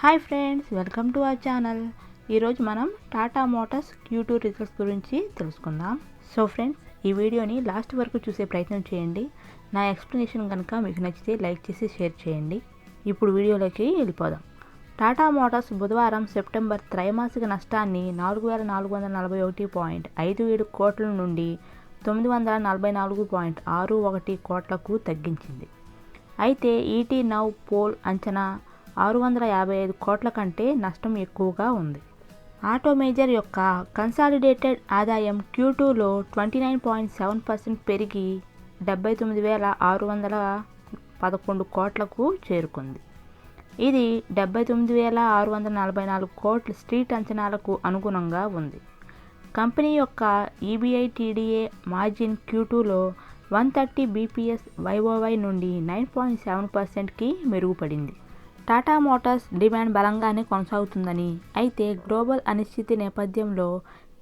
Hi friends, welcome to our channel. ఈరోజు మనం Tata Motors Q2 results గురించి తెలుసుకుందాం. సో ఫ్రెండ్స్, ఈ వీడియోని లాస్ట్ వరకు చూసే ప్రయత్నం చేయండి. నా ఎక్స్ప్లెనేషన్ కనుక మీకు నచ్చితే లైక్ చేసి షేర్ చేయండి. ఇప్పుడు వీడియోలోకి వెళ్ళిపోదాం. టాటా మోటార్స్ బుధవారం సెప్టెంబర్ త్రైమాసిక నష్టాన్ని 4,441.57 కోట్ల నుండి 944.61 కోట్లకు తగ్గించింది. అయితే ఈటీ నౌ పోల్ అంచనా 655 కోట్ల కంటే నష్టం ఎక్కువగా ఉంది. ఆటో మేజర్ యొక్క కన్సాలిడేటెడ్ ఆదాయం Q2లో 29.7% పెరిగి 79,611 కోట్లకు చేరుకుంది. ఇది 79,644 కోట్ల స్ట్రీట్ అంచనాలకు అనుగుణంగా ఉంది. కంపెనీ యొక్క EBITDA మార్జిన్ Q2లో 130 bps YoY నుండి 9.7%కి మెరుగుపడింది. టాటా మోటార్స్ డిమాండ్ బలంగానే కొనసాగుతుందని, అయితే గ్లోబల్ అనిశ్చితి నేపథ్యంలో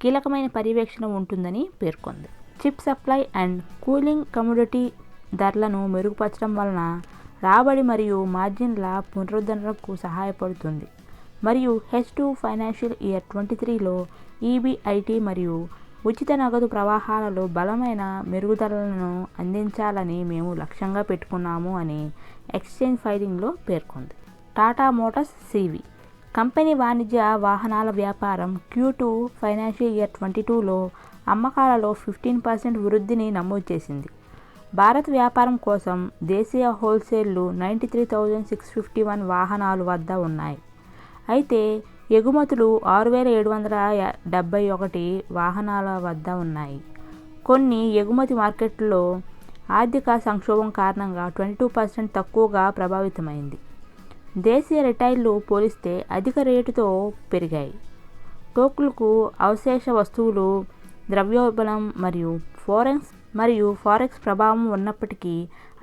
కీలకమైన పర్యవేక్షణ ఉంటుందని పేర్కొంది. Chip supply and cooling commodity ధరలను మెరుగుపరచడం వలన రాబడి మరియు మార్జిన్ల పునరుద్ధరణకు సహాయపడుతుంది మరియు H2 ఫైనాన్షియల్ ఇయర్ 23లో EBIT మరియు ఉచిత నగదు ప్రవాహాలలో బలమైన మెరుగుదలలను అందించాలని మేము లక్ష్యంగా పెట్టుకున్నాము అని ఎక్స్చేంజ్ ఫైలింగ్లో పేర్కొంది. టాటా మోటార్స్ CV కంపెనీ వాణిజ్య వాహనాల వ్యాపారం Q2 ఫైనాన్షియల్ ఇయర్ 22లో అమ్మకాలలో 15% వృద్ధిని నమోదు చేసింది. భారత్ వ్యాపారం కోసం దేశీయ హోల్సేల్లు 93,651 వాహనాలు వద్ద ఉన్నాయి. అయితే ఎగుమతులు 6,771 వాహనాల వద్ద ఉన్నాయి. కొన్ని ఎగుమతి మార్కెట్లలో ఆర్థిక సంక్షోభం కారణంగా 22% తక్కువగా ప్రభావితమైంది. దేశీయ రిటైల్లు పోలిస్తే అధిక రేటుతో పెరిగాయి. టోకులకు అవశేష వస్తువులు, ద్రవ్యోల్బణం మరియు ఫారెక్స్ ప్రభావం ఉన్నప్పటికీ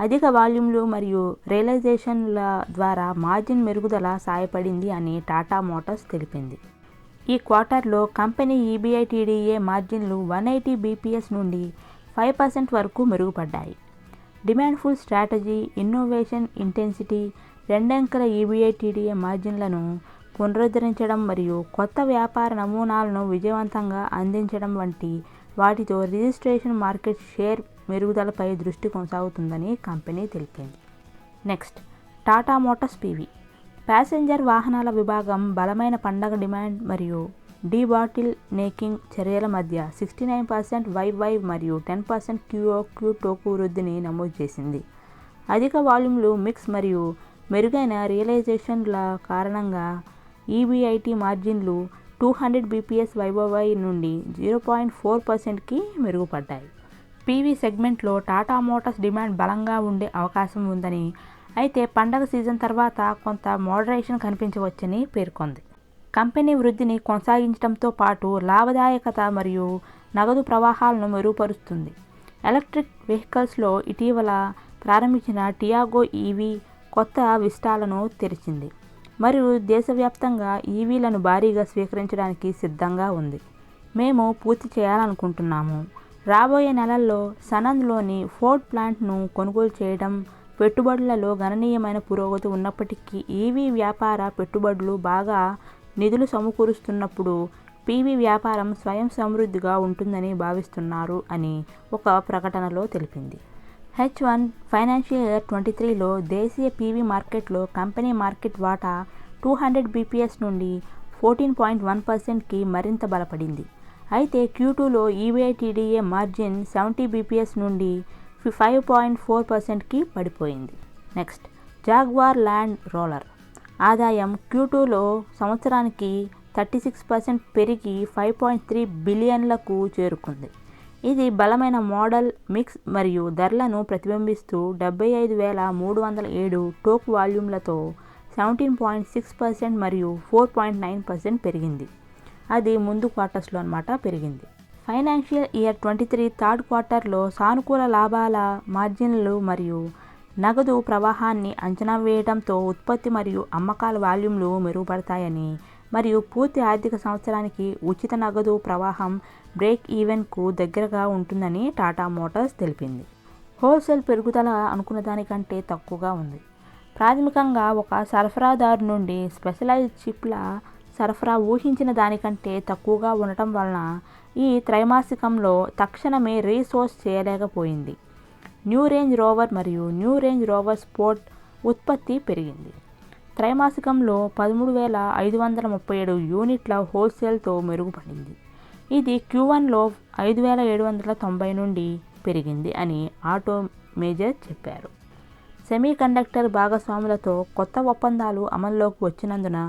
అధిక వాల్యూమ్లు మరియు రియలైజేషన్ల ద్వారా మార్జిన్ మెరుగుదల సాయపడింది అని టాటా మోటార్స్ తెలిపింది. ఈ క్వార్టర్లో కంపెనీ EBITDA మార్జిన్లు 180 bps నుండి 5% వరకు మెరుగుపడ్డాయి. డిమాండ్ఫుల్ స్ట్రాటజీ, ఇన్నోవేషన్ ఇంటెన్సిటీ, రెండంకెల EBITDA మార్జిన్లను పునరుద్ధరించడం మరియు కొత్త వ్యాపార నమూనాలను విజయవంతంగా అందించడం వంటి వాటితో రిజిస్ట్రేషన్ మార్కెట్ షేర్ మెరుగుదలపై దృష్టి కొనసాగుతుందని కంపెనీ తెలిపింది. Next, Tata Motors PV passenger వాహనాల విభాగం బలమైన పండగ డిమాండ్ మరియు డీబాటిల్ నేకింగ్ చర్యల మధ్య 69% YoY మరియు 10% QoQ టోకు వృద్ధిని నమోదు చేసింది. అధిక వాల్యూమ్లు, మిక్స్ మరియు మెరుగైన రియలైజేషన్ల కారణంగా EBIT మార్జిన్లు 200 bps YoY నుండి 0.4%కి మెరుగుపడ్డాయి. PV సెగ్మెంట్లో టాటా మోటార్స్ డిమాండ్ బలంగా ఉండే అవకాశం ఉందని, అయితే పండగ సీజన్ తర్వాత కొంత మోడరేషన్ కనిపించవచ్చని పేర్కొంది. కంపెనీ వృద్ధిని కొనసాగించడంతో పాటు లాభదాయకత మరియు నగదు ప్రవాహాలను మెరుగుపరుస్తుంది. ఎలక్ట్రిక్ వెహికల్స్లో ఇటీవల ప్రారంభించిన టియాగో EV కొత్త విస్టాలను తెరిచింది మరియు దేశవ్యాప్తంగా EVలను భారీగా స్వీకరించడానికి సిద్ధంగా ఉంది. మేము పూర్తి చేయాలనుకుంటున్నాము. రాబోయే నెలల్లో సనంద్లోని ఫోర్డ్ ప్లాంట్ను కొనుగోలు చేయడం పెట్టుబడులలో గణనీయమైన పురోగతి ఉన్నప్పటికీ EV వ్యాపార పెట్టుబడులు బాగా నిధులు సమకూరుస్తున్నప్పుడు PV వ్యాపారం స్వయం సమృద్ధిగా ఉంటుందని భావిస్తున్నారు అని ఒక ప్రకటనలో తెలిపింది. H1 ఫైనాన్షియల్ ఇయర్ 23లో దేశీయ PV మార్కెట్లో కంపెనీ మార్కెట్ వాటా 200 bps నుండి 14.1%కి మరింత బలపడింది. అయితే Q2లో EBITDA మార్జిన్ 70 bps నుండి 5.4%కి పడిపోయింది. నెక్స్ట్, జాగ్వార్ ల్యాండ్ రోవర్ ఆదాయం Q2లో సంవత్సరానికి 36% పెరిగి 5.3 బిలియన్లకు చేరుకుంది. ఇది బలమైన మోడల్ మిక్స్ మరియు ధరలను ప్రతిబింబిస్తూ 75,307 టోకు వాల్యూమ్లతో 17.6% మరియు 4.9% పెరిగింది. అది ముందు క్వార్టర్స్లో పెరిగింది. ఫైనాన్షియల్ ఇయర్ 23 థర్డ్ క్వార్టర్లో సానుకూల లాభాల మార్జిన్లు మరియు నగదు ప్రవాహాన్ని అంచనా వేయడంతో ఉత్పత్తి మరియు అమ్మకాల వాల్యూమ్లు మెరుగుపడతాయని మరియు పూర్తి ఆర్థిక సంవత్సరానికి ఉచిత నగదు ప్రవాహం బ్రేక్ ఈవెన్కు దగ్గరగా ఉంటుందని టాటా మోటార్స్ తెలిపింది. హోల్సేల్ పెరుగుదల అనుకున్న దానికంటే తక్కువగా ఉంది. ప్రాథమికంగా ఒక సరఫరాదారు నుండి స్పెషలైజ్డ్ చిప్ల సరఫరా ఊహించిన దానికంటే తక్కువగా ఉండటం వలన ఈ త్రైమాసికంలో తక్షణమే రీసోర్స్ చేయలేకపోయింది. న్యూ రేంజ్ రోవర్ మరియు న్యూ రేంజ్ రోవర్ స్పోర్ట్ ఉత్పత్తి పెరిగింది. త్రైమాసికంలో 13,537 యూనిట్ల హోల్సేల్తో మెరుగుపడింది. ఇది Q1లో 5,790 నుండి పెరిగింది అని ఆటో మేజర్ చెప్పారు. సెమీకండక్టర్ భాగస్వాములతో కొత్త ఒప్పందాలు అమల్లోకి వచ్చినందున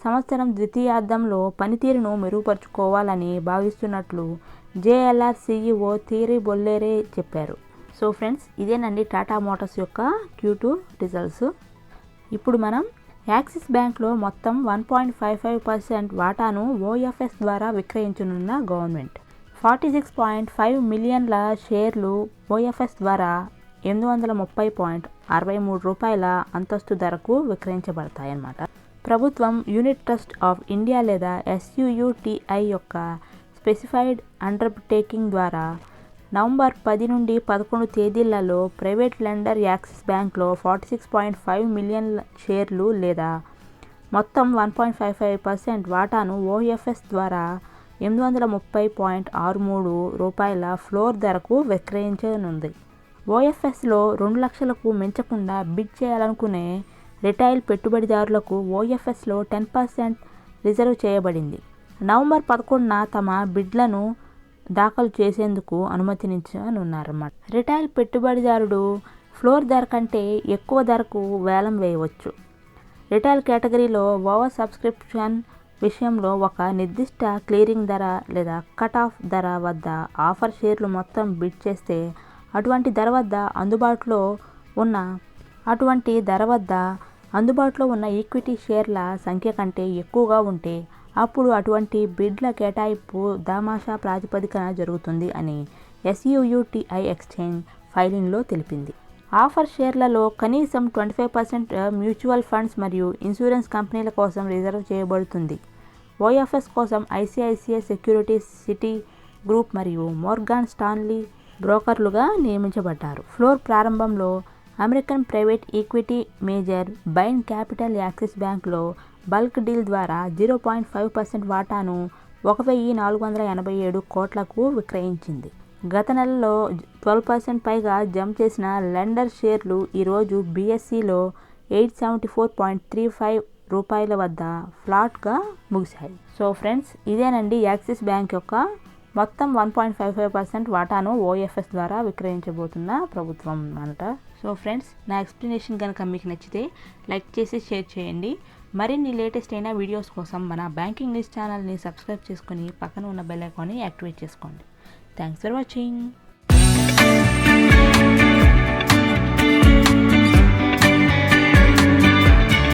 సంవత్సరం ద్వితీయార్థంలో పనితీరును మెరుగుపరుచుకోవాలని భావిస్తున్నట్లు JLR CEO థియరీ బొల్లేరే చెప్పారు. సో ఫ్రెండ్స్, ఇదేనండి టాటా మోటార్స్ యొక్క Q2 రిజల్ట్స్. ఇప్పుడు మనం యాక్సిస్ బ్యాంక్లో మొత్తం 1.55% వాటాను OFS ద్వారా విక్రయించనున్న గవర్నమెంట్. 46.5 మిలియన్ల షేర్లు OFS ద్వారా 830.63 రూపాయల అంతస్తు ధరకు విక్రయించబడతాయన్నమాట. ప్రభుత్వం యూనిట్ ట్రస్ట్ ఆఫ్ ఇండియా లేదా SUUTI యొక్క స్పెసిఫైడ్ అండర్టేకింగ్ ద్వారా నవంబర్ 10 నుండి 11 తేదీలలో ప్రైవేట్ లెండర్ యాక్సిస్ బ్యాంక్లో 46.5 మిలియన్ షేర్లు లేదా మొత్తం 1.55% వాటాను OFS ద్వారా 830.63 రూపాయల ఫ్లోర్ ధరకు విక్రయించనుంది. OFSలో 2 లక్షలకు మించకుండా బిడ్ చేయాలనుకునే రిటైల్ పెట్టుబడిదారులకు OFSలో 10% రిజర్వ్ చేయబడింది. నవంబర్ 11న తమ బిడ్లను దాఖలు చేసేందుకు అనుమతించనున్నారన్నమాట. రిటైల్ పెట్టుబడిదారుడు ఫ్లోర్ ధర కంటే ఎక్కువ ధరకు వేలం వేయవచ్చు. రిటైల్ కేటగిరీలో ఓవర్ సబ్స్క్రిప్షన్ విషయంలో ఒక నిర్దిష్ట క్లియరింగ్ ధర లేదా కట్ ఆఫ్ ధర వద్ద ఆఫర్ షేర్లు మొత్తం బిడ్ చేస్తే అటువంటి ధర వద్ద అందుబాటులో ఉన్న ఈక్విటీ షేర్ల సంఖ్య కంటే ఎక్కువగా ఉంటే అప్పుడు అటువంటి బిడ్ల కేటాయింపు దామాషా ప్రాతిపదికన జరుగుతుంది అని SUUTI ఎక్స్చేంజ్ ఫైలింగ్లో తెలిపింది. ఆఫర్ షేర్లలో కనీసం 25% మ్యూచువల్ ఫండ్స్ మరియు ఇన్సూరెన్స్ కంపెనీల కోసం రిజర్వ్ చేయబడుతుంది. OFS కోసం ICICI సెక్యూరిటీస్, సిటీ గ్రూప్ మరియు మోర్గాన్ స్టాన్లీ బ్రోకర్లుగా నియమించబడ్డారు. ఫ్లోర్ ప్రారంభంలో American private equity major Bain Capital Axis బ్యాంక్లో బల్క్ డీల్ ద్వారా 0.5% వాటాను 1,487 కోట్లకు విక్రయించింది. గత నెలలో 12% పైగా జంప్ చేసిన లెండర్ షేర్లు ఈరోజు BSEలో 874.35 రూపాయల వద్ద ఫ్లాట్గా ముగిశాయి. సో ఫ్రెండ్స్, ఇదేనండి యాక్సిస్ బ్యాంక్ యొక్క మొత్తం 1.55% వాటాను OFS ద్వారా విక్రయించబోతున్న ప్రభుత్వం అన్నమాట. సో ఫ్రెండ్స్, నా ఎక్స్ప్లెనేషన్ కనుక మీకు నచ్చితే లైక్ చేసి షేర్ చేయండి. మరిన్ని లేటెస్ట్ అయిన వీడియోస్ కోసం మన బ్యాంకింగ్ న్యూస్ ఛానల్ని సబ్స్క్రైబ్ చేసుకుని పక్కన ఉన్న బెల్ ఐకాన్ని యాక్టివేట్ చేసుకోండి. Thanks for watching.